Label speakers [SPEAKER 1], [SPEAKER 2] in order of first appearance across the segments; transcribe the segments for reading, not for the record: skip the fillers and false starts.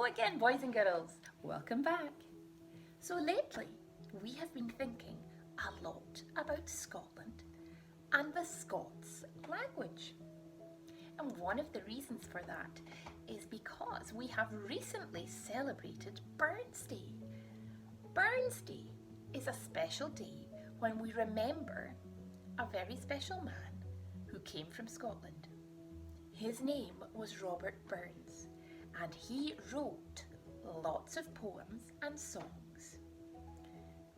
[SPEAKER 1] Hello again, boys and girls. Welcome back. So lately, we have been thinking a lot about Scotland and the Scots language. And one of the reasons for that is because we have recently celebrated Burns Day. Burns Day is a special day when we remember a very special man who came from Scotland. His name was Robert Burns, and he wrote lots of poems and songs.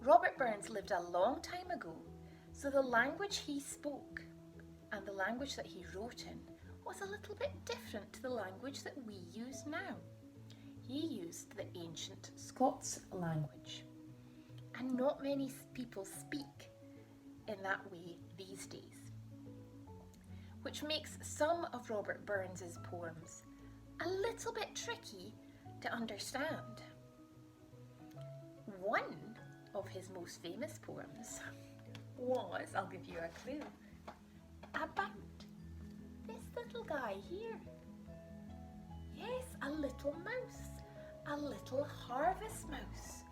[SPEAKER 1] Robert Burns lived a long time ago, so the language he spoke and the language that he wrote in was a little bit different to the language that we use now. He used the ancient Scots language, and not many people speak in that way these days, which makes some of Robert Burns's poems a little bit tricky to understand. One of his most famous poems was, I'll give you a clue, about this little guy here. Yes, a little mouse, a little harvest mouse.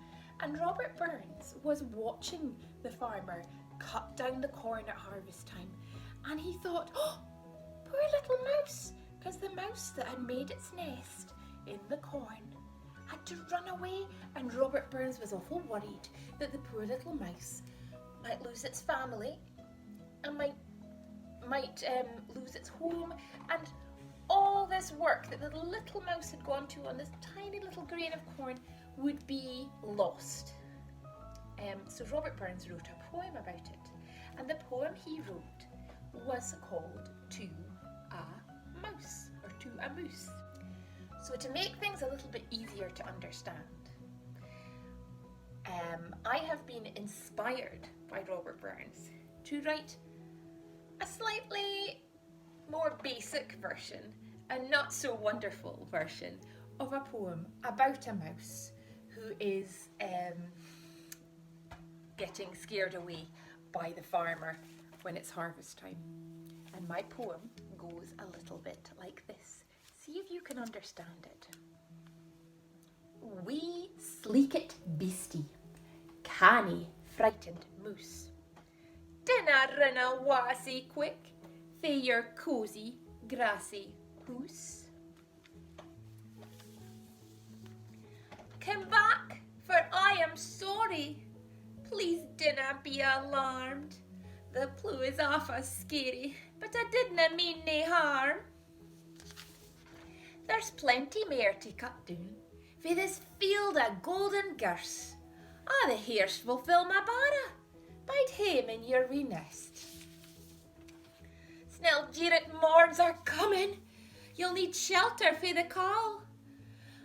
[SPEAKER 1] And Robert Burns was watching the farmer cut down the corn at harvest time, and he thought, oh, poor little mouse, because the mouse that had made its nest in the corn had to run away, and Robert Burns was awful worried that the poor little mouse might lose its family and might lose its home, and all this work that the little mouse had gone to on this tiny little grain of corn would be lost. So Robert Burns wrote a poem about it, and the poem he wrote was called To a Mouse, or To a Moose. So to make things a little bit easier to understand, I have been inspired by Robert Burns to write a slightly more basic version, a not so wonderful version of a poem about a mouse who is getting scared away by the farmer when it's harvest time. And my poem goes a little bit like this. See if you can understand it. Wee sleekit beastie, canny frightened moose, dinna run a wassy quick fae your cosy grassy hoose. Come back, for I am sorry. Please dinna be alarmed. The plew is awfu' scary, but I didna mean nae harm. There's plenty mair to cut down, for this field of golden girse. The hares will fill my barra. Bide hame in your wee nest. Snell jeerit morns are coming. You'll need shelter for the call.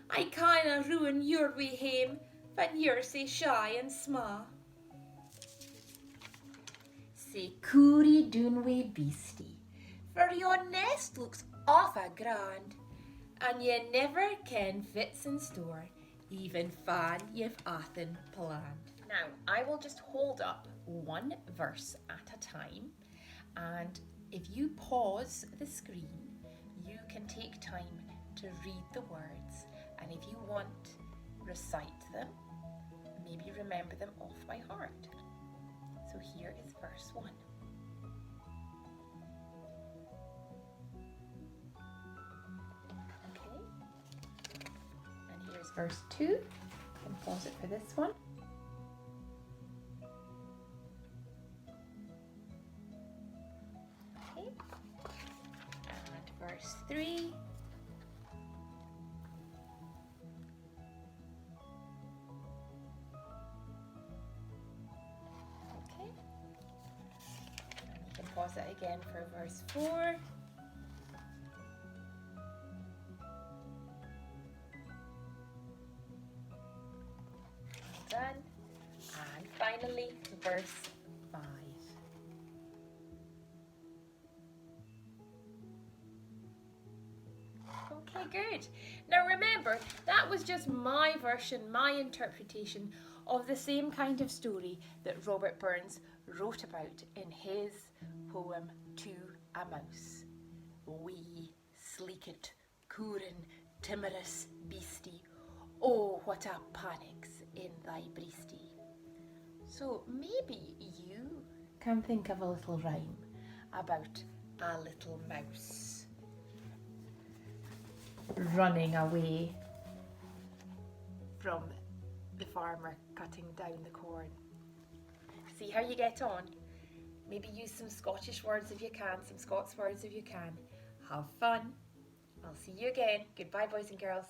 [SPEAKER 1] I canna ruin your wee hame when you're sae shy and sma. Say coorie doon wee beastie, for your nest looks awfu' grand, and ye never ken fits in store, even fan you've often planned. Now, I will just hold up one verse at a time, and if you pause the screen, you can take time to read the words, and if you want, recite them, maybe remember them off by heart. So here is verse 1. Okay, and here's verse 2. You can pause it for this one. Okay, and verse 3. Pause it again for verse 4. Done. And finally, verse 5. Okay, good. Now remember, that was just my version, my interpretation of the same kind of story that Robert Burns wrote about in his poem To a Mouse. Wee sleekit coorin timorous beastie, Oh, what a panic's in thy breastie. So maybe you can think of a little rhyme about a little mouse running away from the farmer cutting down the corn. See how you get on. Maybe use some Scottish words if you can, some Scots words if you can. Have fun. I'll see you again. Goodbye, boys and girls.